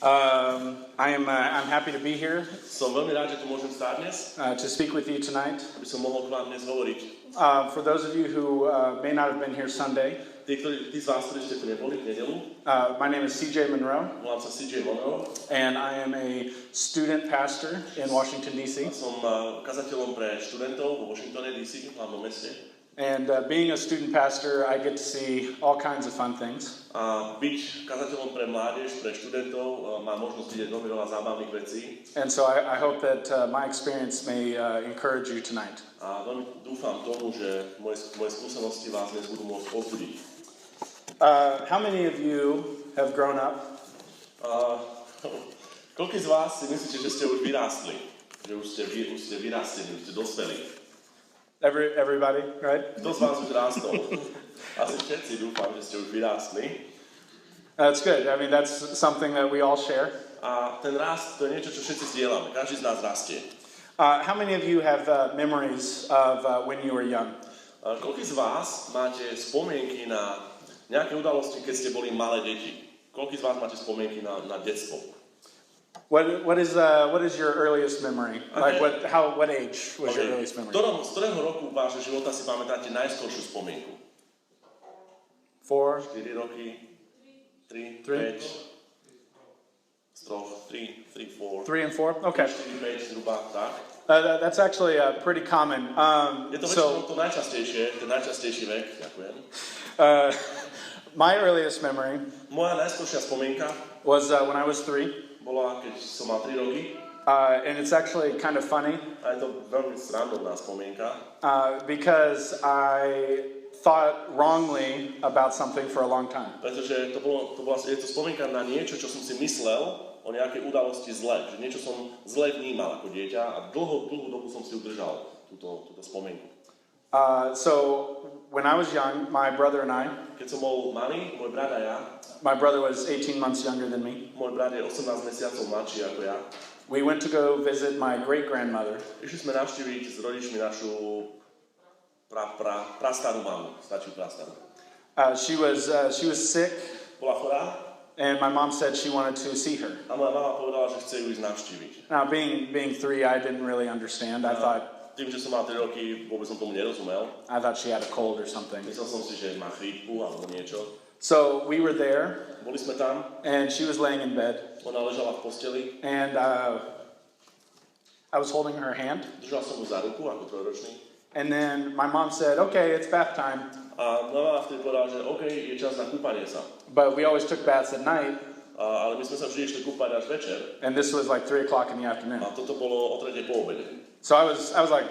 I'm happy to be here Som veľmi rád, že tu môžem stáť dnes, to speak with you tonight. aby som mohol k vám dnes hovoriť. For those of you who may not have been here Sunday, Tí z vás, ktorí ste tu neboli v nedeľu, my name is CJ Monroe, volám sa CJ Monroe and I am a student pastor in Washington, D.C. a som kazateľom pre študentov vo Washingtone, D.C., v hlavnom meste. And being a student pastor, I get to see all kinds of fun things. A byť kazateľom pre mládež, pre študentov, má možnosť vidieť veľmi veľa zábavných vecí. And so I hope that my experience may encourage you tonight. A veľmi dúfam tomu, že moje skúsenosti vás dnes budú môcť povzbudiť. How many of you have grown up? Koľký z vás si myslíte, že ste už vyrástli? Že už ste vyrástli, už ste dospeli? Everybody, right? Kto z vás už rástol? Asi všetci, dúfam, že ste už vyrástli. That's good. I mean, that's something that we all share. A ten rast, to je niečo, čo všetci zdieľame. Každý z nás rastie. How many of you have memories of when you were young? Koľký z vás máte spomienky na nejaké udalosti, keď ste boli malé deti? Koľký z vás máte spomienky na detstvo? What is your earliest memory? Like what age was your earliest memory? Z ktorého roku vášho života si pamätáte najskoršiu spomienku? 4 roky, 3, 5, z troch, 3, 4. 3 and 4? Okay. 4, 5, zhruba, tak. That's actually pretty common. Je to väčšinou to najčastejšie, ten najčastejší vek. Ďakujem. My earliest memory Moja najskoršia spomienka was when I was 3. bola, keď som mal 3 roky. And it's actually kind of funny. A je to veľmi srandovná spomienka. Because I thought wrongly about something for a long time. Pretože je to spomienka na niečo, čo som si myslel o nejakej udalosti zle. Že niečo som zle vnímal ako dieťa a dlhú dobu som si udržal túto spomienku. So when I was young, my brother and I, keď som bol malý, môj brat a ja, my brother was 18 months younger than me. Môj brat je 18 mesiacov mladší ako ja. We went to go visit my great-grandmother. Išli sme navštíviť s rodičmi našu prastarú mamu, stačiu prastaru. She was sick. Bola chorá. And my mom said she wanted to see her. A moja mama povedala, že chce ju ísť navštíviť. Now being 3, I didn't really understand. I thought tým, že som mal 3 roky, vôbec som tomu nerozumel. I thought she had a cold or something. Myslel som si, že má chrípku alebo niečo. So we were there. Boli sme tam. And she was laying in bed. Ona ležala v posteli. And I was holding her hand. Držal som ju za ruku ako 3-ročný. And then my mom said, "Okay, it's bath time." A mama vtedy povedala, že OK, je čas na kúpanie sa. But we always took baths at night. Ale my sme sa vždy išli kúpať až večer. And this was like 3 o'clock in the afternoon. A toto bolo o 3:00 po obede. So I was like,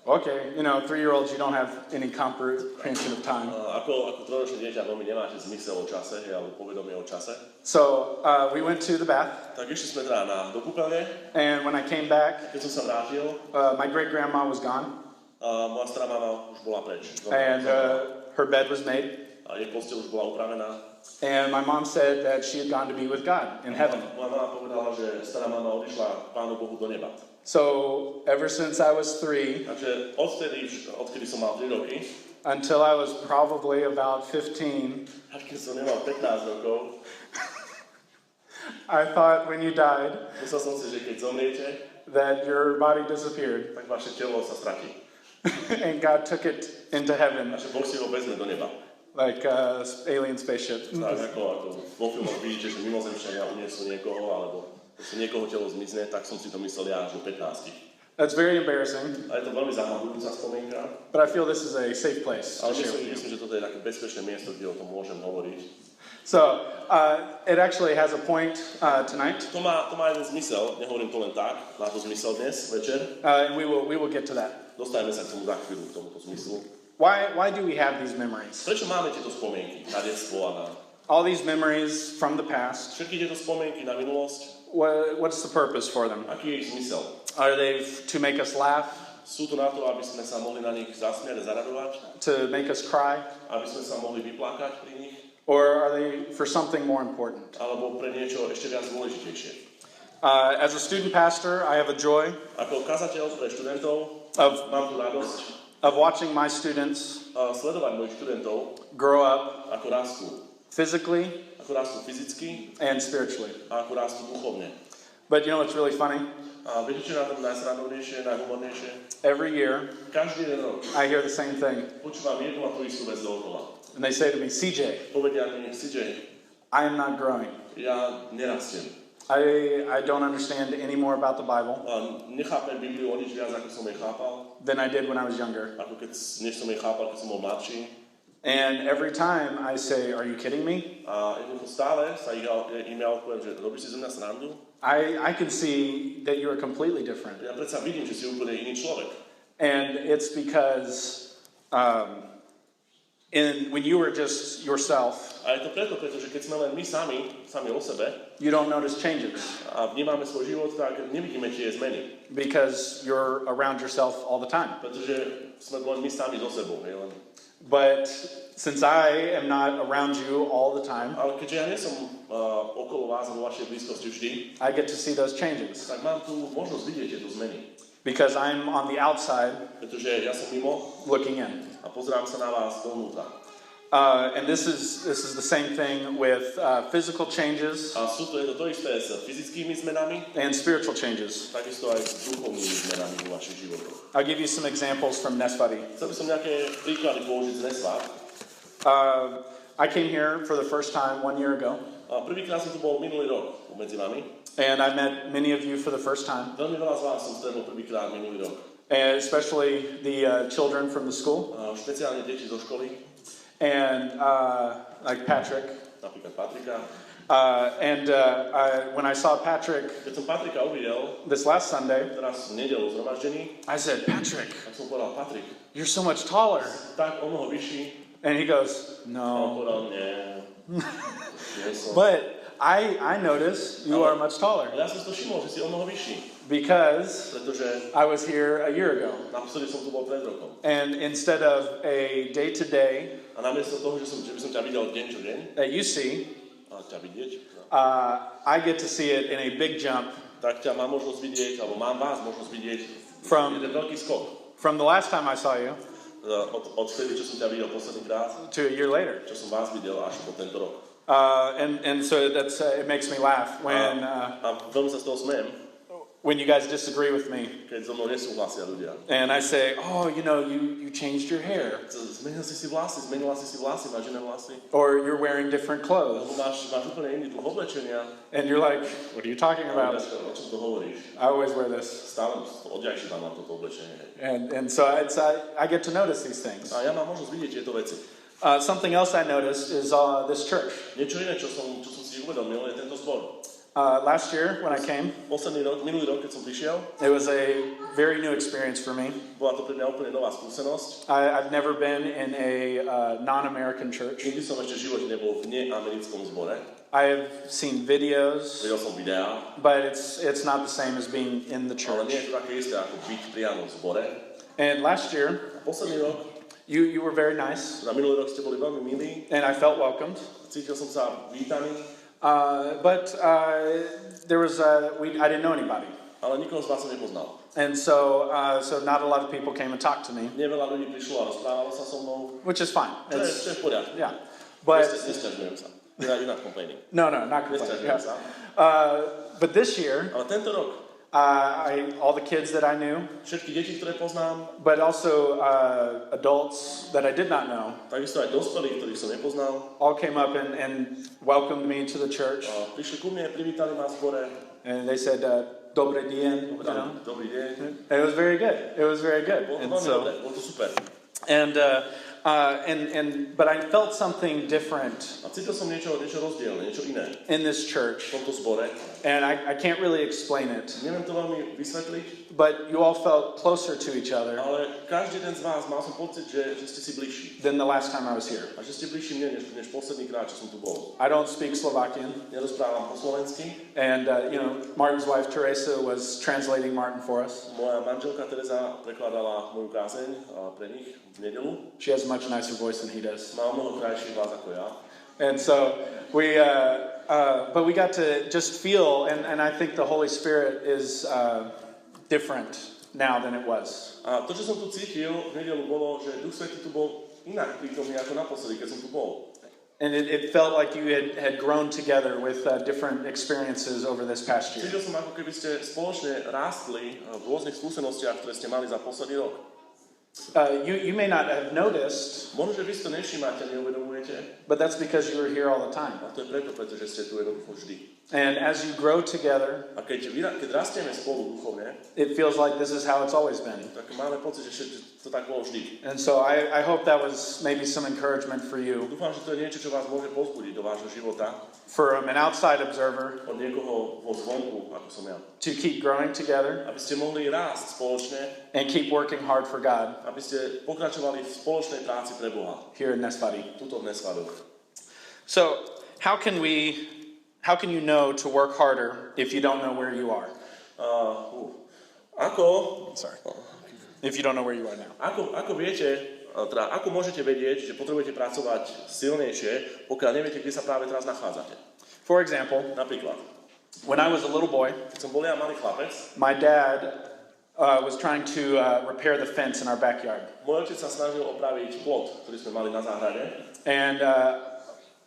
okay, 3-year-olds, you don't have any comprehension of time. Ako 3-ročné dieťa veľmi nemáte zmysel o čase, alebo povedomie o čase. So we went to the bath. Tak išli sme teda do kúpeľne. And when I came back, keď som sa vrátil, my great-grandma was gone. Moja stará mama už bola preč. And her bed was made. A jej posteľ už bola upravená. And my mom said that she had gone to be with God in heaven. Moja mama povedala, že stará mama odišla k Pánu Bohu do neba. So ever since I was 3, takže odkedy som mal 3 roky, until I was probably about 15, až keď som nemal 15 rokov, I thought when you died, myslel som si, že keď zomriete, that your body disappeared. Tak vaše telo sa stratí. And God took it into heaven. A že Boh si ho vezme do neba. Like alien spaceship. Tak ako vo filmoch vidíte, že mimozemšťania uniesú niekoho, alebo niekoho telo zmizne, tak som si to myslel ja až do 15. That's very embarrassing. A je to veľmi zahamujúca spomienka. But I feel this is a safe place. Ale myslím, že toto je také bezpečné miesto, kde o tom môžem hovoriť. So, it actually has a point tonight. To má jeden zmysel, nehovorím to len tak, má to zmysel dnes, večer. And we will get to that. Dostajeme sa k tomu za chvíľu, k tomuto zmyslu. Why do we have these memories? Prečo máme tieto spomienky na detstvo a na... All these memories from the past. Všetky tieto spomienky na minulosť. What's the purpose for them? Aký je ich zmysel? Are they to make us laugh? Sú to na to, aby sme sa mohli na nich zasmiať a zaradovať? To make us cry? Aby sme sa mohli vyplakať pri nich? Or are they for something more important? Alebo pre niečo ešte viac dôležitejšie? As a student pastor, I have a joy ako kazateľ pre študentov mám tu radosť of watching my students sledovať mojich študentov grow up ako rastú physically ako rastú fyzicky and spiritually. a ako rastú duchovne. But you know what's really funny? A viete, čo je na tom najsrandovnejšie, najhumornejšie? Every year, Každý jeden rok I hear the same thing. počúvam jednu a tú istú vec dookola. And they say to me, CJ, Povedia mi, CJ, I am not growing. ja nerastiem. I don't understand any more about the Bible A nechápem Bibliu o nič viac, ako som jej chápal, than I did when I was younger. ako než som jej chápal, keď som bol mladší. And every time I say, are you kidding me? A jednoducho stále sa im ja odpoviem, že robíš si zo mňa srandu. I can see that you are completely different. Ja predsa vidím, že si úplne iný človek. And it's because when you were just yourself, A je to preto, pretože keď sme len my sami o sebe you don't notice changes a vnímame svoj život, tak nevidíme tie zmeny. because you're around yourself all the time. Pretože sme len my sami so sebou. But since I am not around you all the time, Ale keďže ja nie som okolo vás a vo vašej blízkosti vždy, I get to see those changes tak mám tu možnosť vidieť tieto zmeny. because I'm on the outside Pretože ja som mimo looking in. a pozerám sa na vás dovnútra. And this is the same thing with physical changes A je to isté s fyzickými zmenami, and spiritual changes. takisto aj s duchovnými zmenami vo vašich životoch. I'll give you some examples from Nesvady. Chcel by som nejaké príklady použiť z Nesvát. I came here for the first time 1 year ago, A prvýkrát som tu bol minulý rok medzi vami. and I met many of you for the first time, Veľmi veľa z vás som stretol prvýkrát minulý rok. and especially the children from the school, Špeciálne deti zo školy, and like Patrick. napríklad Patrika. When I saw Patrick Keď som Patrika uvidel, this last Sunday, teraz v nedelu zhromaždení, I said, Patrick, tak som povedal, Patrik, you're so much taller. tak o mnoho vyšší. And he goes, A on no. povedal, nie som. But I notice you are much taller Ja som si to všimol, že si o mnoho vyšší, because pretože I was here a year ago. naposledy som tu bol pred rokom. And instead of a day-to-day A namiesto toho, že by som ťa videl deň čo deň, that you see, a ťa vidieť, I get to see it in a big jump tak ťa mám možnosť vidieť, alebo mám vás možnosť vidieť jeden veľký skok. from the last time I saw you Od vtedy, čo som ťa videl posledný krát, to a year later. čo som vás videl až po tento rok. And so that's it makes me laugh A veľmi sa z toho smejem, when you guys disagree with me keď so mnou nesúhlasia ľudia. and I say, oh, you changed your hair, Zmenila si vlasy, máš iné vlasy. or you're wearing different clothes, Lebo máš úplne iný druh oblečenia. and you're like, what are you talking about? O čom to hovoríš? I always wear this. Stále odjak si tam mám toto oblečenie. And so I get to notice these things. A ja mám možnosť vidieť tieto veci. Something else I noticed is this church. Niečo iné, čo som si uvedomil, je tento zbor. Last year when I came, Minulý rok, keď som prišiel, it was a very new experience for me. bola to pre mňa úplne nová skúsenosť. I've never been in a non-American church. Nikdy som ešte v živote nebol v neamerickom zbore. I have seen videos, Videl som videá, but it's not the same as being in the ale nie church. je to také isté ako byť priamo v zbore. And last year, Posledný rok, you were very nice, na minulý rok ste boli veľmi milí, and I felt welcomed. cítil som sa vítaný, But there was I didn't know anybody, ale nikoho z vás som nepoznal. and so not a lot of people came and talked to me, Veľa ľudí prišlo a rozprávalo sa so mnou, which is fine. čo je v poriadku. Yeah, but Nesťažujem sa. You're not complaining. no, not complaining. Nesťažujem sa. But this year, Ale tento rok, all the kids that I knew, všetky deti, ktoré poznám, but also adults that I did not know, takisto aj dospelí, ktorých som nepoznal, all came up and welcomed me to the church, prišli ku mne, privítali ma v zbore, and they said, "Dobrý deň," you know. Dobrý deň. It was very good. It was very good. Bolo to And veľmi so, dobré, bolo to super. but I felt something different A cítil som niečo rozdielne, niečo iné in this church, v tomto zbore. and I can't really explain it. Neviem to veľmi vysvetliť, But you all felt closer to each other ale každý jeden z vás mal som pocit, že ste si bližší. than the last time I was here. A že ste bližší mne, než posledný krát, čo som tu bol. I don't speak Slovakian, Nerozprávam po slovensky. and Martin's wife Teresa was translating Martin for us. Moja manželka Teresa prekladala moju kázeň pre nich v nedelu. She has a much nicer voice than he does. Má mnoho krajší hlas ako ja. And so but we got to just feel, and I think the Holy Spirit is different now than it was. A to, čo som tu cítil v nedelu, bolo, že Duch Svätý tu bol inak prítomný ako naposledy, keď som tu bol. And it felt like you had grown together with different experiences over this past year. Cítil som, ako keby ste spoločne rástli v rôznych skúsenostiach, ktoré ste mali za posledný rok. You may not have noticed, Možno, že vy si to nevšimáte, neuvedomujete, but that's because you were here all the time. a to je preto, pretože ste tu jednoducho vždy. And as you grow together, A keď rastieme spolu duchovne, it feels like this is how it's always been. tak máme pocit, že to tak bolo vždy. And so I hope that was maybe some encouragement for you. Dúfam, že to je niečo, čo vás môže povzbudiť do vášho života, From an outside observer, od niekoho vo zvonku, ako som ja. to keep growing together Aby ste mohli rásť spoločne, and keep working hard for God aby ste pokračovali v spoločnej práci pre Boha. here in Nesvady. Tuto v Nesvadu. So, how can you know to work harder if you don't know where you are? If you don't know where you are now. Ako viete, teda ako môžete vedieť, že potrebujete pracovať silnejšie, pokiaľ neviete, kde sa práve teraz nachádzate? For example, Napríklad, when I was a little boy, keď som bol ja malý chlapec, my dad was trying to repair the fence in our backyard. môj otec sa snažil opraviť plot, ktorý sme mali na záhrade. And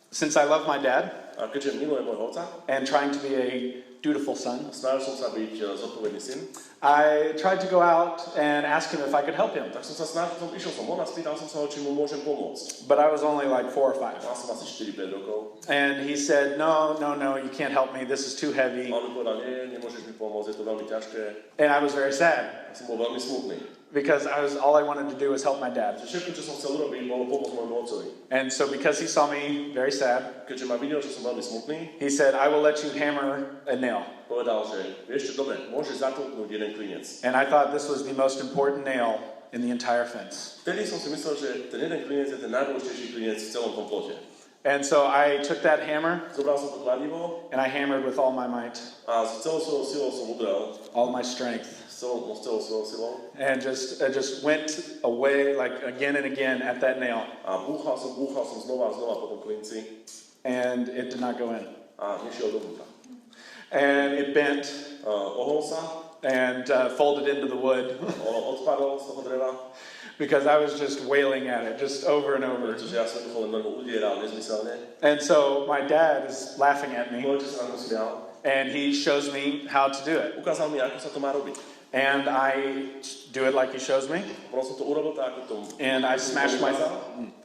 since I love my dad A keďže milujem môjho otca, and trying to be a dutiful son, snažil som sa byť zodpovedný syn, I tried to go out and ask him if I could help him. tak som sa snažil, išiel som von a spýtal som sa ho, či mu môžem pomôcť. But I was only like 4 or 5. Mal som asi 4-5 rokov. And he said, no, you can't help me. This is too heavy. A on mi povedal, nemôžeš mi pomôcť, je to veľmi ťažké. And I was very sad Ja som bol veľmi smutný. because all I wanted to do was help my dad. Všetko, čo som chcel urobiť, bolo pomôcť môjmu otcovi. And so because he saw me very sad, Keďže ma videl, že som veľmi smutný, he said, I will let you hammer a nail. povedal, že vieš čo, dobre, môžeš zatlknúť jeden klinec. And I thought this was the most important nail in the entire fence. Vtedy som si myslel, že ten jeden klinec je ten najdôležitejší klinec v celom tom plote. And so I took that hammer Zobral som to kladivo and I hammered with all my might, a s celou svojou silou som udrel, all my strength, s celou svojou silou and just went away like again and again at that nail. a búchal som znova a znova po tom klinci And it did not go in. a nešiel dovnútra. And it bent Ohol sa, and folded into the wood odpadol z toho dreva, because I was just wailing at it just over and over. pretože ja som to len veľmi udieral nezmyselne. And so my dad is laughing at me Môj otec sa na to smial. and he shows me how to do it. Ukázal mi, ako sa to má robiť. And I do it like he shows me. Potom som to urobil tak, ako to And I smashed my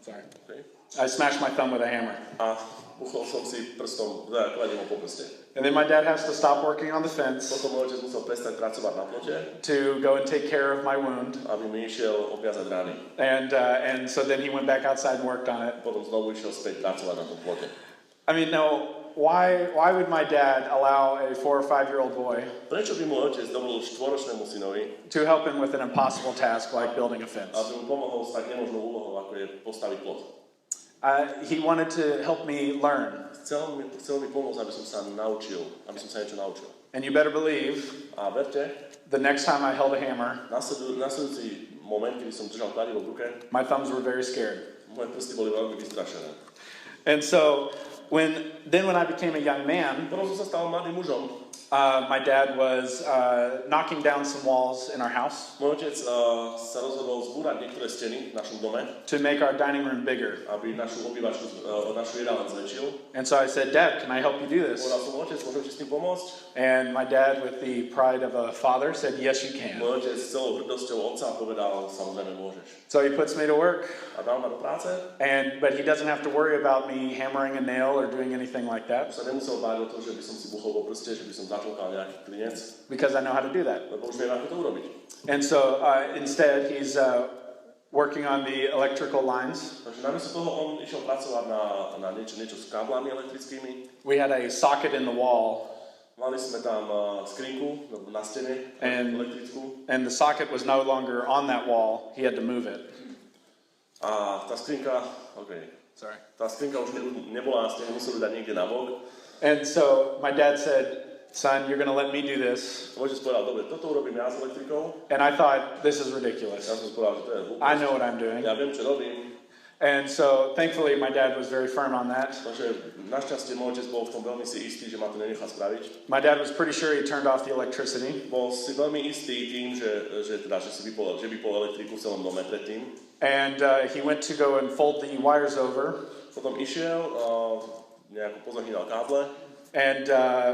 Okay. I smashed my thumb with a hammer. A buchol som si prstom, kladivom po prste. And then my dad has to stop working on the fence Potom môj otec musel prestať pracovať na plote, to go and take care of my wound. aby mi išiel obviazať rány. And so then he went back outside and worked on it. Potom znovu išiel späť pracovať na tom plote. I mean, no, why would my dad allow a 4 or 5-year-old boy Prečo by môj otec dovolil 4-ročnému synovi, to help him with an impossible task like building a fence? aby mu pomohol s tak nemožnou úlohou, ako je postaviť plot? He wanted to help me learn. Chcel mi pomôcť, aby som sa niečo naučil. And you better believe, A verte, the next time I held a hammer, nasledujúci moment, kedy som držal kladivo v ruke, my thumbs were very scared. moje prsty boli veľmi vystrašené. And so when I became a young man, Potom som sa stal mladým mužom. my dad was knocking down some walls in our house Môj otec sa rozhodol zbúrať niektoré steny v našom dome, to make our dining room bigger. aby našu obývačku, našu jedáleň zväčšil. And so I said, Dad, can I help you do this? Povedal som, otec, môžem ti s tým pomôcť? And my dad, with the pride of a father, said, yes, you can. Môj otec s celou hrdosťou otca povedal, samozrejme môžeš. So he puts me to work, A dal ma do práce. but he doesn't have to worry about me hammering a nail or doing anything like Už that sa nemusel báť o to, že by som si buchol po prste, že by som zatlkal nejaký klinec, because I know how to do that. lebo už viem, ako to urobiť. And so instead, he's working on the electrical lines. Takže namiesto toho on išiel pracovať na niečo s káblami elektrickými. We had a socket in the wall, Mali sme tam skrinku na stene elektrickú. and the socket was no longer on that wall. He had to move it. A tá skrinka už nebola na stene, museli dať niekde na bok. And so my dad said, son, you're going to let me do this. Môžete povedal, dobre, toto urobím ja s elektrikou. And I thought, this is ridiculous. Ja som si povedal, že to je hlúposť. I know what I'm doing. Ja viem, čo robím. And so thankfully my dad was very firm on that. Takže našťastie môj otec bol v tom veľmi si istý, že ma to nenechá spraviť. My dad was pretty sure he turned off the electricity. Bol si veľmi istý tým, že vypol elektriku v celom dome predtým. And he went to go and fold the wires over. Potom išiel, nejako pozahýnal káble. And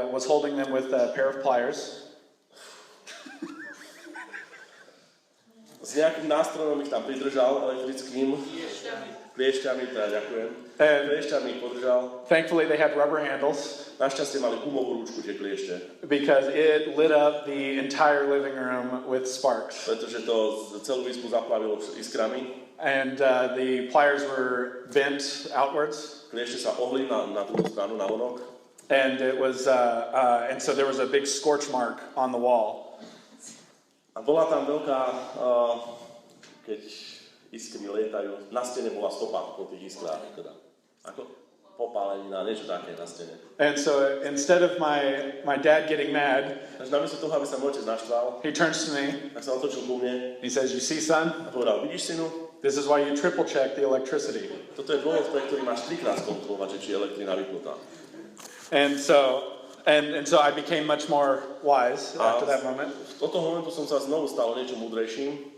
was holding them with a pair of pliers. S nejakým nástrojom ich tam pridržal elektrickým kliešťami, teda ďakujem. Kliešťami ich podržal. Thankfully they had rubber handles. Našťastie mali gumovú ručku tie kliešte. Because it lit up the entire living room with sparks. Pretože to celú izbu zaplavilo iskrami. And the pliers were bent outwards. Kliešte sa ohli na tú stranu, na vonok. And it was, and so there was a big scorch mark on the wall. A bola tam veľká, keď iskry lietajú, na stene bola stopa po tých iskrách, teda. Ako popálenina, niečo také na stene. And so instead of my dad getting mad, Takže namiesto toho, aby sa môj otec naštval, he turns to me, tak sa otočil ku mne he says, "You see, son, a povedal, vidíš, synu, this is why you triple check the electricity." toto je dôvod, pre ktorý máš 3-krát skontrolovať, že či je elektrina vypnutá. And so I became much more wise after that moment. Od toho momentu som sa znovu stal niečo múdrejším.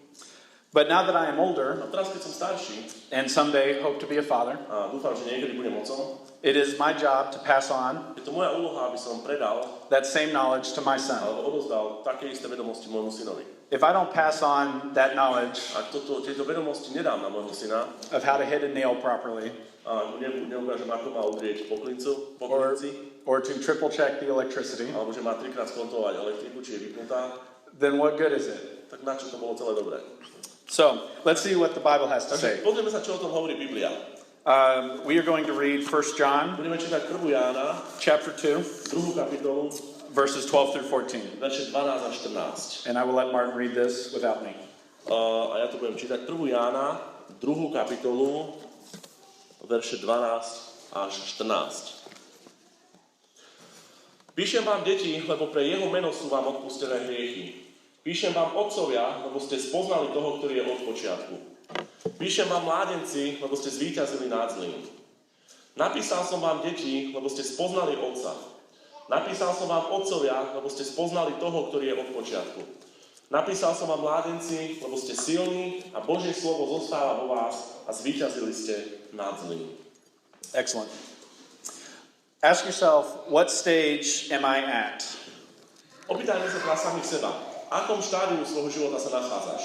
But now that I am older, A teraz, keď som starší, and someday hope to be a father, a dúfam, že niekedy budem otcom, it is my job to pass on je to moja úloha, aby som predal that same knowledge to my son. alebo odozdal také isté vedomosti môjmu synovi. If I don't pass on that knowledge Ak tieto vedomosti nedám na môjho syna, of how to hit a nail properly, a neukážem, ako má udrieť po klinci, or to triple check the electricity, alebo že má 3-krát skontrolovať elektriku, či je vypnutá, then what good is it? tak na čo to bolo celé dobré? So, let's see what the Bible has to say. Takže pozrieme sa, čo o tom hovorí Biblia. We are going to read 1 John Budeme čítať 1. Jána, chapter 2, 2. kapitolu, verses 12 through 14. verše 12 a 14. And I will let Martin read this without me. A ja to budem čítať 1. Jána, 2. kapitolu, verše 12 až 14. Píšem vám, deti, lebo pre jeho meno sú vám odpustené hriechy. Píšem vám, otcovia, lebo ste spoznali toho, ktorý je od počiatku. Píšem vám, mládenci, lebo ste zvíťazili nad zlým. Napísal som vám, deti, lebo ste spoznali otca. Napísal som vám, otcovia, lebo ste spoznali toho, ktorý je od počiatku. Napísal som vám, mládenci, lebo ste silní a Božie slovo zostáva vo vás a zvíťazili ste nad zlým. Excellent. Ask yourself, what stage am I at? Opýtajme sa teraz samých seba. V akom štádiu svojho života sa nachádzaš?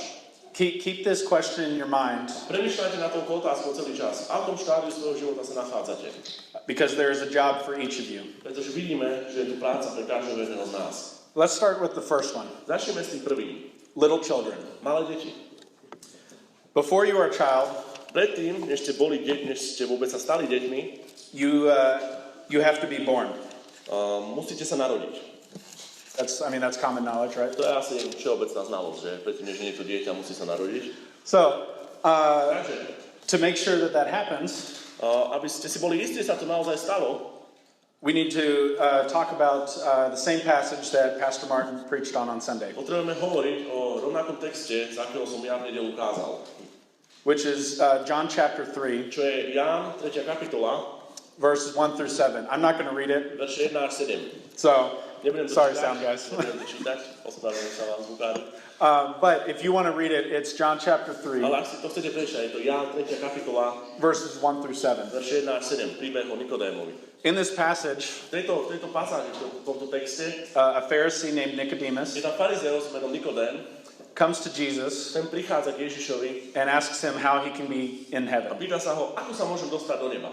Keep this question in your mind, Premýšľajte na touto otázku celý čas. V akom štádiu svojho života sa nachádzate? because there is a job for each of you. Pretože vidíme, že je tu práca pre každého jedného z nás. Let's start with the first one. Začneme s tým prvým. Little children. Malé deti. Before you are a child, Predtým, než ste vôbec sa stali deťmi, you have to be born. musíte sa narodiť. That's common knowledge, right? To je asi všeobecná znalosť, že predtým, než je to dieťa, musí sa narodiť. So, Takže, to make sure that happens, aby ste si boli istí, že sa to naozaj stalo, we need to talk about the same passage that Pastor Martin preached on Sunday, potrebujeme hovoriť o rovnakom texte, z akého som ja v nedeľu ukázal. which is John chapter 3, Čo je Ján, 3. kapitola, verses 1 through 7. I'm not going to read it, verše 1 až 7. so Nebudem to sorry, čítať, sound guys. Nebudem to čítať, ospravedlňujem sa vám zvukári. But if you want to read it, it's John chapter 3, Ale ak si to chcete prečítať, je to Ján, 3. kapitola, verses 1 through 7. verše 1 až 7, príbeh o Nikodémovi. In this passage, V tejto pasáži, v tomto texte, a Pharisee named Nicodemus je tam farizeus menom Nikodém, comes to Jesus ten prichádza k Ježišovi and asks him how he can be in a heaven. pýta sa ho, ako sa môžem dostať do neba.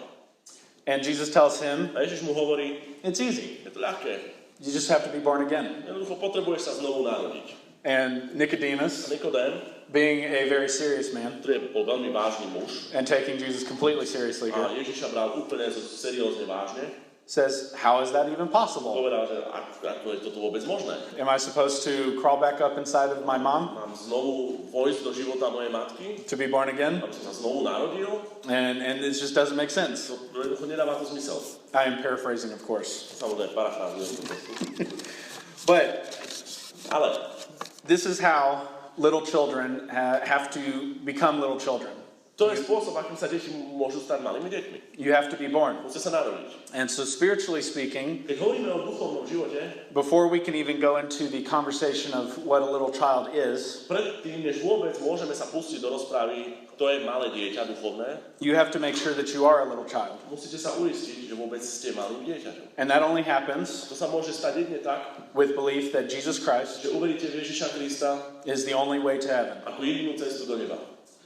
And Jesus tells him, A Ježiš mu hovorí, it's easy. je to ľahké, You just have to be born again. jednoducho potrebuješ sa znovu narodiť. And A Nicodemus, Nikodém, being a very serious man ktorý bol veľmi vážny muž and taking Jesus completely seriously a here, Ježiša bral úplne seriózne vážne, says, how is that even possible? povedal, že ako je toto vôbec možné. Am I supposed to crawl back up inside of my mom Mám znovu vojsť do života mojej matky, to be born again? aby som sa znovu narodil? And it just doesn't make sense. To jednoducho nedáva to zmysel. I am paraphrasing, of course. Samozrejme, parafrázujem to. But Ale this is how little children have to become little children. To je spôsob, akým sa deti môžu stať malými deťmi. You have to be born. Musia sa narodiť. And so spiritually speaking, Keď hovoríme o duchovnom živote, before we can even go into the conversation of what a little child is, predtým, než vôbec môžeme sa pustiť do rozprávy, kto je malé dieťa duchovné, you have to make sure that you are a little child. musíte sa uistiť, že vôbec ste malým dieťaťom. And that only happens To sa môže stať jedine tak, with belief that Jesus Christ že uveríte v Ježiša Krista is the only way to heaven. ako jedinú cestu do neba.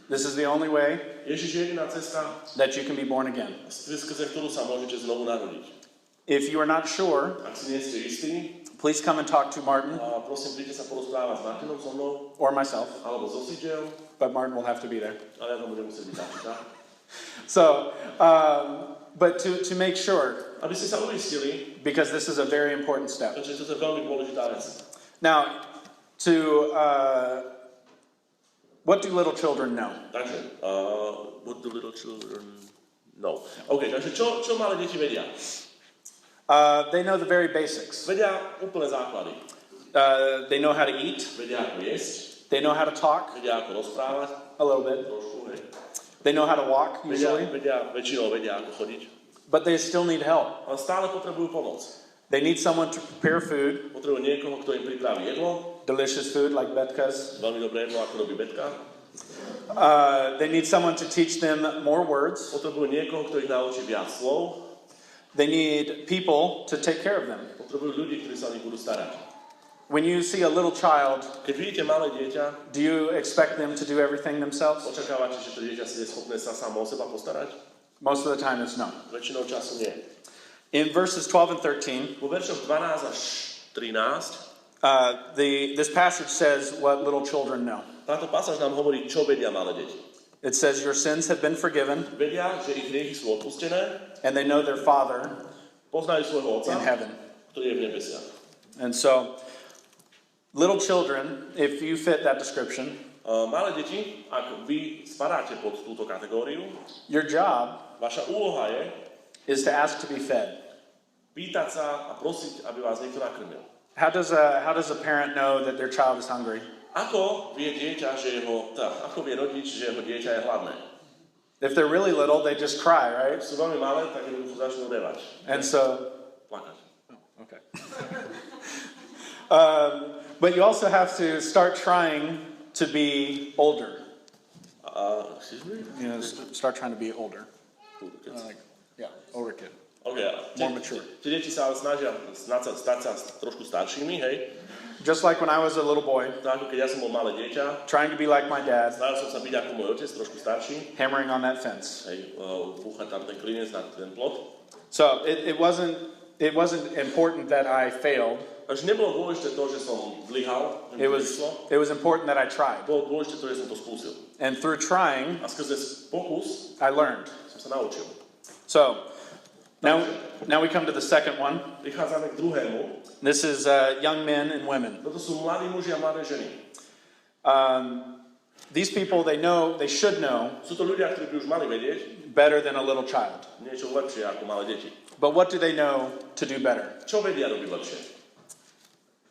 This is the only way Ježiš je jediná cesta, that you can be born again. skrze ktorú sa môžete znovu narodiť. If you are not sure, Ak si nie ste istí, please come and talk to Martin prosím, príďte sa porozprávať s Martinom so mnou, or myself, alebo so Sidžejom, but Martin will have to be there. ale ja tam budem musieť byť tak. So, but to make sure, Aby ste sa uistili, because this is a very important step. že toto je veľmi dôležitá vec. Now, what do little children know? Takže, what do little children know? OK, takže čo malé deti vedia? They know the very basics. Vedia úplné základy. They know how to eat. Vedia ako jesť, They know how to talk vedia ako rozprávať, a little bit. trošku, hej. They know how to walk usually, Väčšinou vedia ako chodiť, but they still need help. ale stále potrebujú pomoc. They need someone to prepare food, Potrebujú niekoho, kto im pripraví jedlo, delicious food like Betka's. veľmi dobré jedlo, ako robí Betka. They need someone to teach them more words. Potrebujú niekoho, kto ich naučí viac slov. They need people to take care of them. Potrebujú ľudí, ktorí sa o nich budú starať. When you see a little child, Keď vidíte malé dieťa, do you expect them to do everything themselves? očakávate, že to dieťa si je schopné sa samo o seba postarať? Most of the time it's no. Väčšinou času nie. In verses 12 and 13, Po veršoch 12 až 13 this passage says what little children know. táto pasáž nám hovorí, čo vedia malé deti. It says, your sins have been forgiven, Vedia, že ich hriechy sú odpustené, and they know their Father poznajú svojho Otca, in heaven. ktorý je v nebesiach. And so, little children, if you fit that description, Malé deti, ak vy spadáte pod túto kategóriu, your job vaša úloha je is to ask to be fed. pýtať sa a prosiť, aby vás niekto nakrmil. How does a parent know that their child is hungry? Ako vie dieťa, ako vie rodič, že jeho dieťa je hladné? If they're really little, they just cry, right? Ak sú veľmi malé, tak jednoducho začnú revať. And so, Plakať. okay. But you also have to start trying to be older. Excuse me? You know, start trying to be older. Older kid. Okay. More mature. Tie deti sa ale snažia stať sa trošku staršími, hej? Just like when I was a little boy, Tak ako keď ja som bol malé dieťa, trying to be like my dad, snažil som sa byť ako môj otec, trošku starší, hammering on that fence. hej, púchať tam ten klinec na ten plot. So it wasn't important that I failed. Takže nebolo dôležité to, že som zlyhal, že mi to vyšlo. It was important that I tried. Bolo dôležité to, že som to skúsil. And through trying, A skrze pokus I learned. som sa naučil. So now we come to the second one. Prichádzame k druhému. This is young men and women. Toto sú mladí muži a mladé ženy. These people, they should know Sú to ľudia, ktorí by už mali vedieť better than a little child. niečo lepšie ako malé deti. But what do they know to do better? Čo vedia robiť lepšie?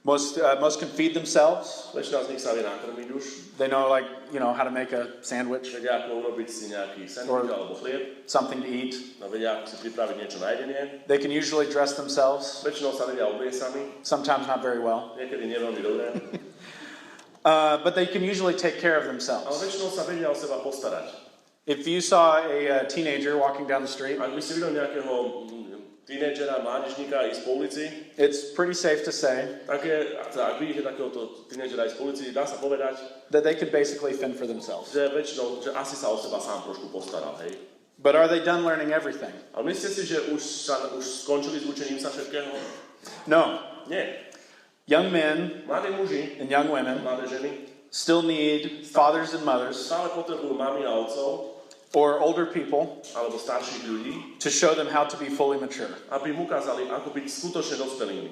Most can feed themselves. Väčšina z nich sa vie nakrmiť už. They know, how to make a sandwich, Vedia, ako urobiť si nejaký sandwich alebo chlieb. something to eat. No, vedia, ako si pripraviť niečo na jedenie. They can usually dress themselves, Väčšinou sa vedia obliecť sami. sometimes not very well. Niekedy nie veľmi dobré. But they can usually take care of Ale themselves. väčšinou sa vedia o seba postarať. If you saw a teenager walking down the street, Ak by si videl nejakého tínedžera, mládežníka ísť po ulici, it's pretty safe to say ak vidíte takéhoto tínedžera ísť po ulici, dá sa povedať, that they could basically fend for themselves. že väčšinou, že asi sa o seba sám trošku postaral, hej. But are they done learning everything? Ale myslíte si, že už skončili s učením sa všetkého? No. Nie. Young men Mladí muži, and young women mladé ženy still need fathers and mothers stále potrebujú mami a otcov, or older people alebo starších ľudí, to show them how to be fully mature. aby im ukázali, ako byť skutočne dospelými.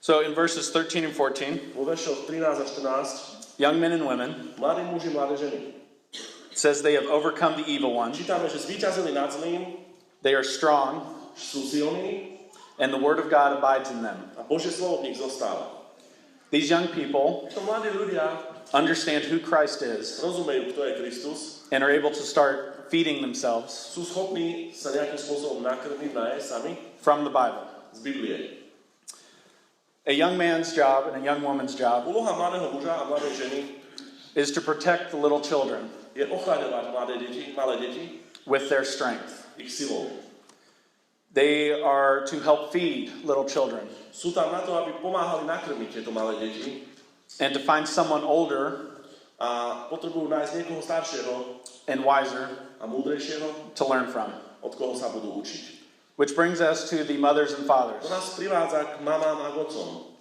So in verses 13 and 14, Vo veršoch 13 a 14, young men and women, mladí muži, mladé ženy. it says they have overcome the evil one. Čítame, že zvíťazili nad zlým, They are strong, sú silní and the word of God abides in them. a Božie slovo v nich zostáva. These young people To mladí ľudia understand who Christ is rozumejú, kto je Kristus and are able to start feeding themselves sú schopní sa nejakým spôsobom nakrmiť, najesť sami from the Bible. z Biblie. A young man's job and a young woman's job Úloha mladého muža a mladej ženy is to protect the little children je ochraňovať malé deti with their strength. ich silou. They are to help feed little children Sú tam na to, aby pomáhali nakrmiť tieto malé deti and to find someone older a potrebujú nájsť niekoho staršieho and wiser a múdrejšieho, to learn from. od koho sa budú učiť. Which brings us to the mothers and fathers. To nás privádza k mamám a k otcom.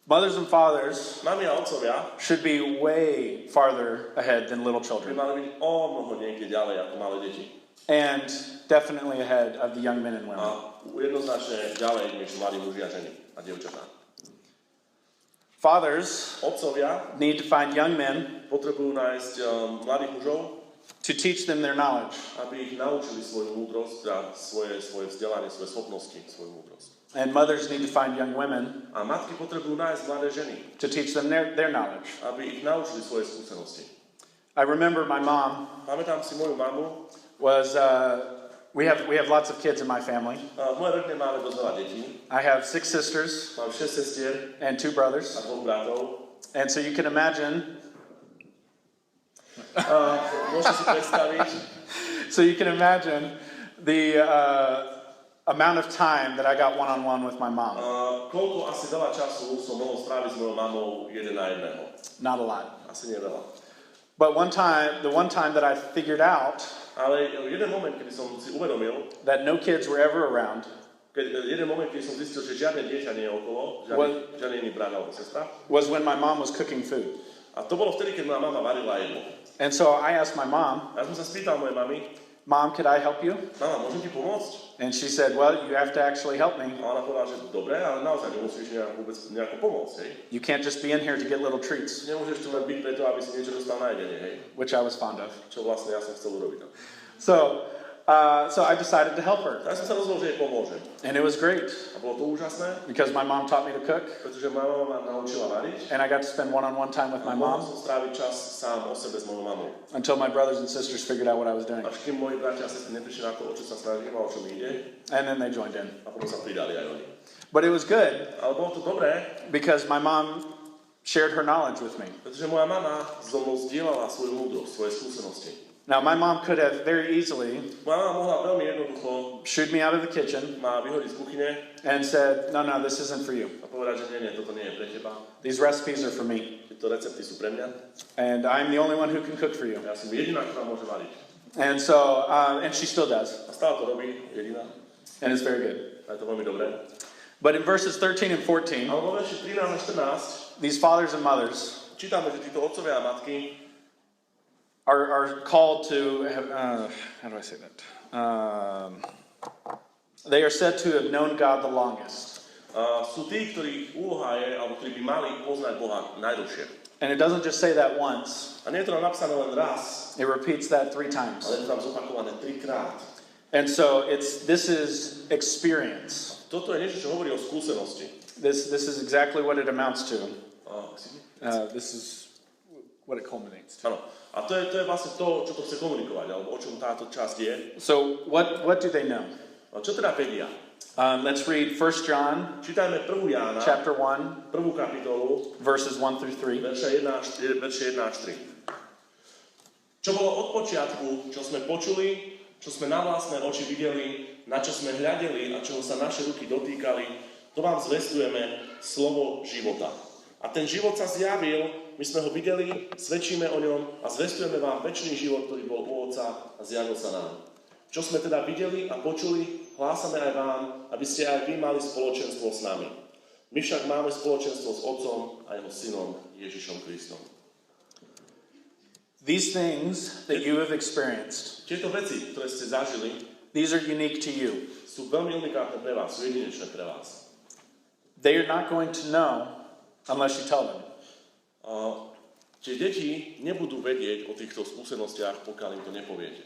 Mothers and fathers Mami a otcovia should be way farther ahead than little by children, mali byť o mnoho niekde ďalej ako malé deti. and definitely ahead of the young men and women. A jednoznačne ďalej než mladí muži a ženy a dievčatá. Fathers Otcovia need to find young men potrebujú nájsť mladých mužov, to teach them their knowledge, aby ich naučili svoju múdrosť a svoje vzdelanie, svoje schopnosti, svoju múdrosť. and mothers need to find young women A matky potrebujú nájsť mladé ženy, to teach them their knowledge. aby ich naučili svoje skúsenosti. I remember my mom Pamätám si moju mamu. was we have lots of kids in my family. V mojej rodine máme dosť veľa detí. I have 6 sisters Mám 6 sestier and 2 a brothers, 2 bratov. and so you can imagine Môžete si predstaviť, the amount of time that I got one-on-one with my mom. koľko asi veľa času som mohol stráviť s mojou mamou jeden na jedného. Not a lot. Asi nie veľa. But the one time that I figured out Ale jeden moment, kedy som si uvedomil, that no kids were ever around keď som zistil, že žiadne dieťa nie je okolo, žiadny iný brat alebo sestra. was when my mom was cooking food. A to bolo vtedy, keď moja mama varila jedlo. And so I asked my mom, Ja som sa spýtal mojej mamy, Mom, could I help you? mama, môžem ti pomôcť? And she said, well, you have to actually help me. A ona povedala, že dobre, ale naozaj nemusíš vôbec nejako pomôcť, hej? You can't just be in here to get little treats, Nemôžeš tu len byť preto, aby si niečo dostal na jedenie, hej? which I was fond of. Čo vlastne ja som chcel urobiť. No. So I decided to help her. Tak som sa rozhodol, že jej pomôžem. And it was great A bolo to úžasné, because my mom taught me to cook, pretože moja mama ma naučila variť. and I got to spend one-on-one time with my Mohol mom som stráviť čas sám o sebe s mojou mamou. until my brothers and sisters figured out what I was doing. Až kým moji bratia a sestry neprišli na to, o čo sa snažím a o čo mi ide, And then they joined in. a potom sa pridali aj oni. But it was good Ale bolo to dobré, because my mom shared her knowledge with me. pretože moja mama so mnou zdieľala svoju múdrosť, svoje skúsenosti. Now, my mom could have very easily Moja mama mohla veľmi jednoducho shooed me out of the kitchen ma vyhodiť z kuchyne and said, no, this isn't for you. a povedať, že nie, toto nie je pre teba. These recipes are for me. Tieto recepty sú pre mňa. And I'm the only one who can cook for you. Ja som jediná, ktorá môže variť. And so, and she still does. A stále to robí, jediná. And it's very good. A je to veľmi dobré. But in verses 13 and 14, Ale vo verši 13 a 14 these fathers and mothers čítame, že títo otcovia a matky are called to, how do I say that? They are said to have known God the longest. sú tí, ktorých úloha je, alebo ktorí by mali poznať Boha najdlhšie. And it doesn't just say that once, A nie je to napísané len raz, it repeats that 3 times. ale je to tam zopakované 3-krát. And so this is experience. Toto je niečo, čo hovorí o skúsenosti. This is exactly what it amounts to. This is what it culminates to. Áno. A to je vlastne to, čo to chce komunikovať, alebo o čom táto časť je. So what do they know? A čo teda vedia? Let's read 1 John Čítajme 1. Jána, chapter 1, 1. kapitolu, verses 1 through 3. verše 1 až 3. Čo bolo od počiatku, čo sme počuli, čo sme na vlastné oči videli, na čo sme hľadeli a čoho sa naše ruky dotýkali, to vám zvestujeme slovo života. A ten život sa zjavil, my sme ho videli, svedčíme o ňom a zvestujeme vám večný život, ktorý bol u Otca a zjavil sa nám. Čo sme teda videli a počuli, hlásame aj vám, aby ste aj vy mali spoločenstvo s nami. My však máme spoločenstvo s Otcom a jeho synom Ježišom Kristom. These things that you have experienced, Tieto veci, ktoré ste zažili, these are unique to you. sú veľmi unikátne pre vás, sú jedinečné pre vás. They are not going to know unless you tell them. Tie deti nebudú vedieť o týchto skúsenostiach, pokiaľ im to nepoviete.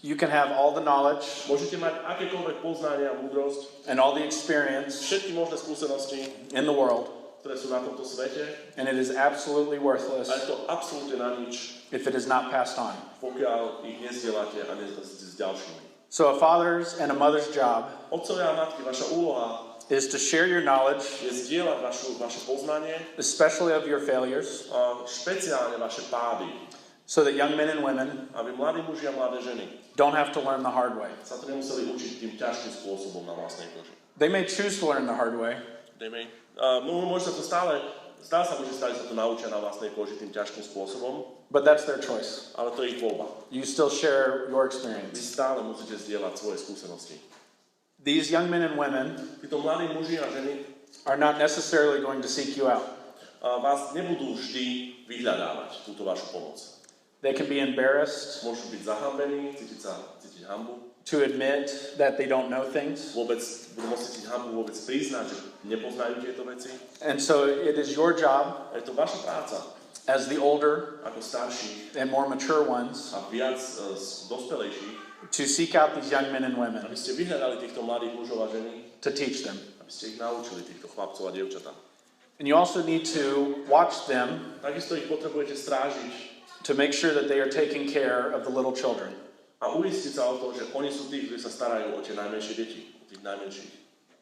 You can have all the knowledge Môžete mať akékoľvek poznanie a múdrosť, and all the experience všetky možné skúsenosti in the world, ktoré sú na tomto svete, and it is absolutely worthless a je to absolútne na nič, if it is not passed on. pokiaľ ich nezdielate a nezdielate s ďalšími. So a father's and a mother's job Otcovia a matky, vaša úloha is to share your knowledge, je zdieľať vaše poznanie, especially of your failures, a špeciálne vaše pády, so that young men and women aby mladí muži a mladé ženy don't have to learn the hard way. sa to nemuseli učiť tým ťažkým spôsobom na vlastnej koži. They may choose to learn the hard way, Môže sa to stále sa to naučia na vlastnej koži tým ťažkým spôsobom, but that's their choice. ale to je ich voľba. You still share your Vy experience. stále musíte zdieľať svoje skúsenosti. These young men and women Títo mladí muži a ženy are not necessarily going to seek you out. vás nebudú vždy vyhľadávať túto vašu pomoc. They can be embarrassed Môžu byť zahambení, cítiť hanbu, to admit that they don't know things. budú môcť cítiť hanbu vôbec priznať, že nepoznajú tieto veci. And so it is your job A je to vaša práca as the older ako starší and more mature ones a viac dospelejších, to seek out these young men and women, aby ste vyhľadali týchto mladých mužov a ženy, to teach them. aby ste ich naučili, týchto chlapcov a dievčatá. And you also need to watch them Takisto ich potrebujete strážiť to make sure that they are taking care of the little children. a uistiť sa o tom, že oni sú tí, ktorí sa starajú o tie najmenšie deti, o tých najmenších.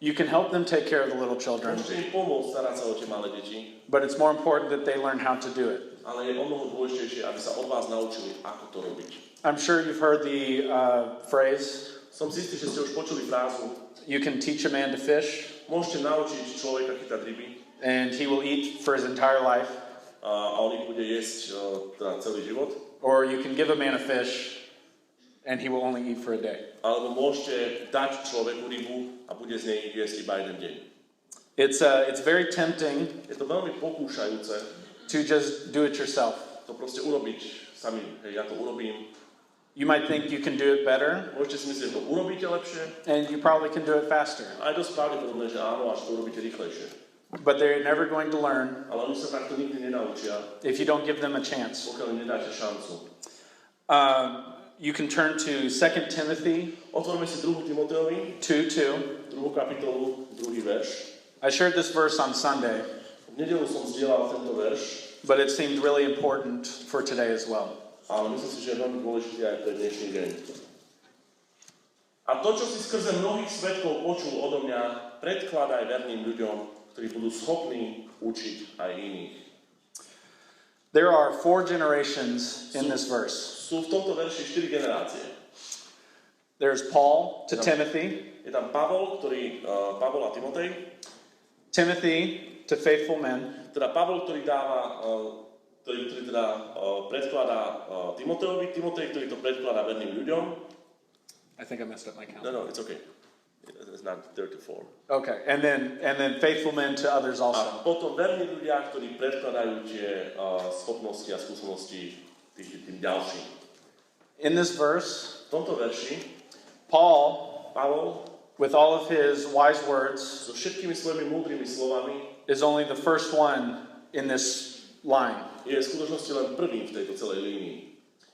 You can help them take care of the little children, Môžete im pomôcť starať sa o tie malé deti, but it's more important that they learn how to do it. ale je o mnoho dôležitejšie, aby sa od vás naučili, ako to robiť. I'm sure you've heard the phrase, Som si istý, že ste už počuli frázu, you can teach a man to fish, môžete naučiť človeka chytať ryby and he will eat for his entire life. a on ich bude jesť teda celý život. Or you can give a man a fish, and he will only eat for a day. Alebo môžete dať človeku rybu a bude z nej jesť iba jeden deň. It's very tempting Je to veľmi pokúšajúce to just do it yourself. to proste urobiť sami. Hej, ja to urobím. You might think you can do it better, Môžete si myslieť, že to urobíte lepšie. and you probably can do it faster. A je dosť pravdepodobné, že áno, až to urobíte rýchlejšie. But they're never going to learn Ale oni sa takto nikdy nenaučia, if you don't give them a chance. pokiaľ im nedáte šancu. You can turn to 2 Timothy Otvorme si 2. Timoteovi, 2:2. 2. kapitolu, 2. verš. I shared this verse on Sunday, V nedeľu som zdieľal tento verš, but it seemed really important for today as well. ale myslím si, že je veľmi dôležitý aj pre dnešný deň. A to, čo si skrze mnohých svedkov počul odo mňa, predkladaj verným ľuďom, ktorí budú schopní učiť aj iných. There are 4 generations in this verse. Sú v tomto verši 4 generácie. There's Paul to No. Timothy, Je tam Pavol a Timotej, Timothy to faithful men, teda Pavol, ktorý predkladá Timotejovi, Timotej, ktorý to predkladá verným ľuďom. I think I messed up my count. No, it's okay. It's not 34. Okay, and then faithful men to others A also. potom verní ľudia, ktorí predkladajú tie schopnosti a skúsenosti tým ďalším. In this verse, V tomto verši Paul, Pavol with all of his wise words, so všetkými svojimi múdrymi slovami is only the first one in this line. je v skutočnosti len prvým v tejto celej línii.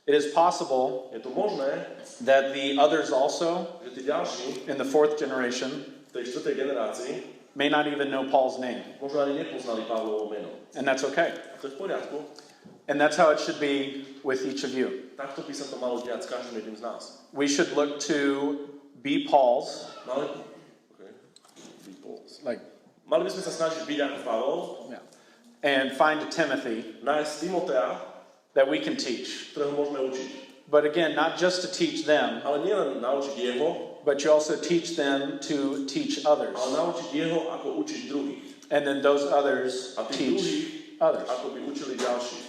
It is possible Je to možné, that the others also, že tí ďalší in the 4th generation, v tej 4. generácii may not even know Paul's name, možno ani nepoznali Pavlovo meno. and that's okay. A to je v poriadku. And that's how it should be with each of you. Takto by sa to malo diať s každým jedným z nás. We should look to be Paul's, Mali by sme sa snažiť byť ako Pavol, and find a Timothy nájsť Timotea, that we can teach. ktorého môžeme učiť. But again, not just to teach them, Ale nie len naučiť jeho, but you also teach them to teach others. ale naučiť jeho, ako učiť druhých. And then those others A tí teach druhí, others. ako by učili ďalších.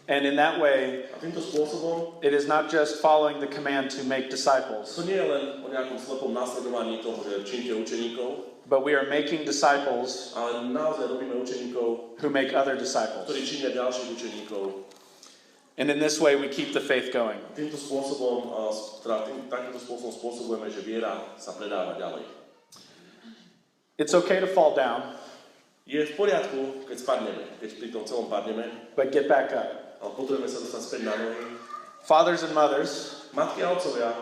And in that way, A týmto spôsobom it is not just following the command to make disciples, to nie je len o nejakom slepom nasledovaní toho, že čínte učeníkov, but we are making disciples ale naozaj robíme učeníkov, who make other disciples. ktorí činia ďalších učeníkov. And in this way, we keep the faith going. Takýmto spôsobom spôsobujeme, že viera sa predáva ďalej. It's okay to fall down, Je v poriadku, keď spadneme, keď pri tom celom padneme, but get back up. ale potrebujeme sa dostať späť na nohy. Fathers and mothers, Matky a otcovia,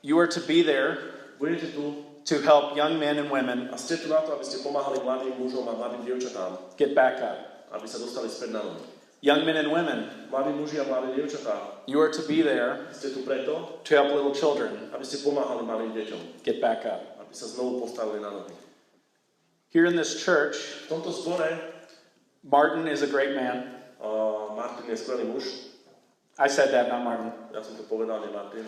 you are to be there budete tu to help young men and women A ste tu na to, aby ste pomáhali mladým mužom a mladým dievčatám, get back up. aby sa dostali späť na nohy. Young men and women, Mladí muži a mladé dievčatá, you are to be there ste tu preto, to help little children aby ste pomáhali malým deťom, get back up. aby sa znovu postavili na nohy. Here in this church, V tomto zbore Martin is a great man. Martin je skvelý muž. I said that, not Martin. Ja som to povedal, nie Martin.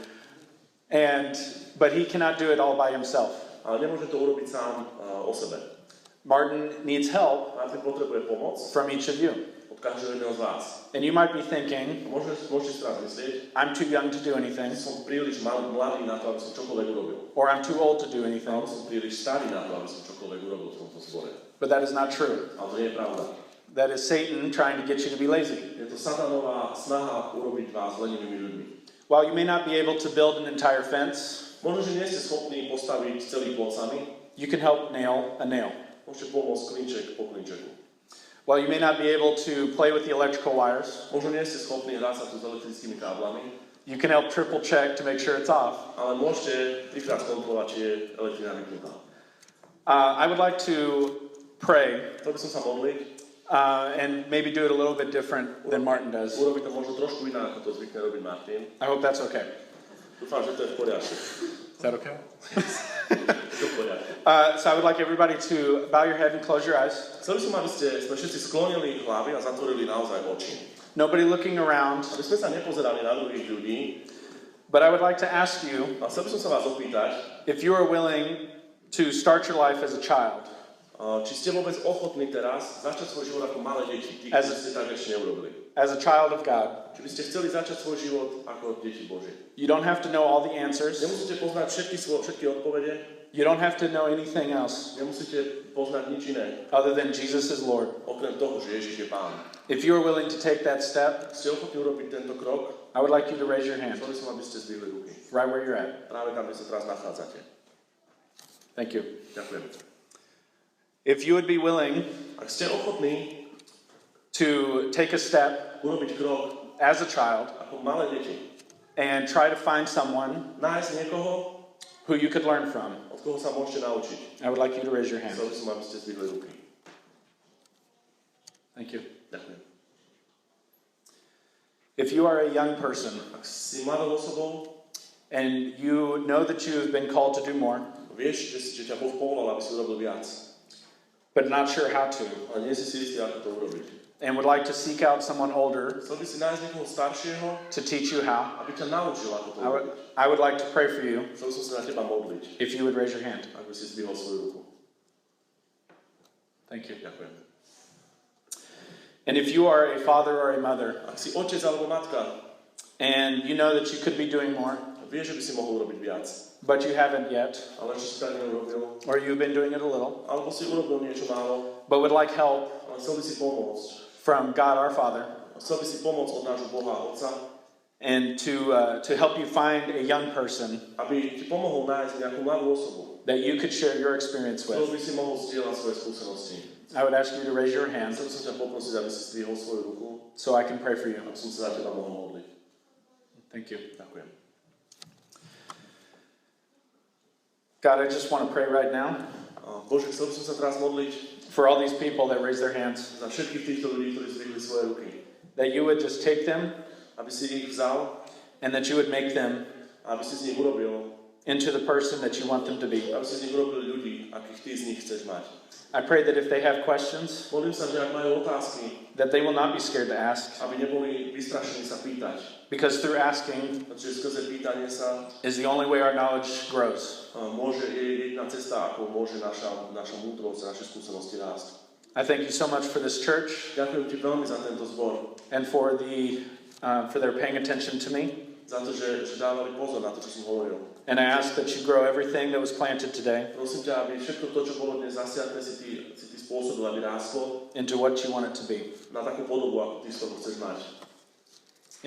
But he cannot do it all by himself. Ale nemôže to urobiť sám o sebe. Martin needs help Martin potrebuje pomoc from each of you. od každého jedného z vás. And you might be thinking, Môžete si teraz myslieť, I'm too young to do anything, som príliš mladý na to, aby som čokoľvek urobil. or I'm too old to do anything. Ale som príliš starý na to, aby som čokoľvek urobil v tomto zbore. But that is not true. Ale to nie je pravda. That is Satan trying to get you to be lazy. Je to satanová snaha urobiť vás lenivými ľuďmi. While you may not be able to build an entire fence, Možno, že nie ste schopní postaviť celý plot sami, you can help nail a nail. môžete pomôcť klinček po klinčeku. While you may not be able to play with the electrical wires, Možno nie ste schopní hrať sa tu s elektrickými káblami, you can help triple check to make sure it's off. ale môžete trikrát skontrolovať, či je elektrina vypnutá. I would like to pray Chcel by som sa modliť, and maybe do it a little bit different than Martin does. urobiť to možno trošku inak, ako to zvykne robiť Martin. I hope that's okay. Dúfam, že to je v poriadku. Is that okay? Je to v poriadku. So I would like everybody to bow your head and close your eyes. Chcel by som, aby sme všetci sklonili hlavy a zatvorili naozaj oči. Nobody looking around, Aby sme sa nepozerali na druhých ľudí. but I would like to ask you A chcel by som sa vás opýtať, if you are willing to start your life as a child, či ste vôbec ochotní teraz začať svoj život ako malé deti, tí, As- ktorí ste tak ešte neurobili. as a child of God. Či by ste chceli začať svoj život ako deti Božie. You don't have to know all the answers. Nemusíte poznať všetky odpovede, You don't have to know anything else nemusíte poznať nič iné, other than Jesus is Lord. okrem toho, že Ježiš je Pán. If you are willing to take that step, Ste ochotní urobiť tento krok? I would like you to raise your hand Chceli som, aby ste zdvihli ruky. right where you're at. Práve tam, kde sa teraz nachádzate. Thank you. Ďakujem. If you would be willing Ak ste ochotní to take a step urobiť krok as a child ako malé deti, and try to find someone nájsť niekoho, who you could learn from, od koho sa môžete naučiť. I would like you to raise your hand. Chcel by som, aby ste zdvihli ruky. Thank you. Ďakujem. If you are a young person Ak si mladou osobou, and you know that you have been called to do more, vieš, že ťa Boh povolal, aby si urobil viac, but not sure how to, ale nie si istý, ako to urobiť. and would like to seek out someone older Chcel by si nájsť niekoho staršieho, to teach you how, aby ťa naučil, ako to I would, urobiť. I would like to pray for you Chcel som sa na teba modliť, if you would raise your hand. aby si zdvihol svoju ruku. Thank you. Ďakujem. And if you are a father or a mother, Ak si otec alebo matka, and you know that you could be doing more, vieš, že by si mohol urobiť viac, but you haven't yet, ale ešte si tak neurobil, or you've been doing it a little, alebo si urobil niečo málo, but would like help ale chcel by si pomôcť. from God our Father, Chcel by si pomôcť od nášho Boha Otca, and to help you find a young person aby ti pomohol nájsť nejakú mladú osobu, that you could share your experience ktorou with, by si mohol zdieľať svoje skúsenosti. I would ask you to raise your hand Chcel by som ťa poprosiť, aby si zdvihol svoju ruku, so I can pray for you. aby som sa za teba mohol modliť. Thank you. Ďakujem. God, I just want to pray right now Bože, chcel by som sa teraz modliť for all these people that raise their hands, za všetkých týchto ľudí, ktorí zdvihli svoje ruky. that you would just take them Aby si ich vzal and that you would make them a aby si z nich urobil, into the person that you want them to be. aby si z nich urobil ľudí, akých ty z nich chceš mať. I pray that if they have questions, Modlím sa, že ak majú otázky, that they will not be scared to ask, aby neboli vystrašení sa pýtať. because through asking Pretože skrze pýtanie sa is the only way our knowledge grows. je jedna cesta, ako môže naša múdrosť a naše skúsenosti rásť. I thank you so much for this church Ďakujem ti veľmi za tento zbor, and for their paying attention to me. za to, že dávali pozor na to, čo som hovoril. And I ask that you grow everything that was planted today Prosím ťa, aby všetko to, čo bolo dnes zasiaté, si ty spôsobil, aby rástlo into what you want it to be. na takú podobu, ako ty z toho chceš mať.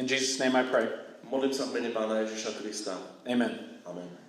In Jesus' name I pray. Modlím sa v mene Pána Ježiša Krista. Amen. Amen.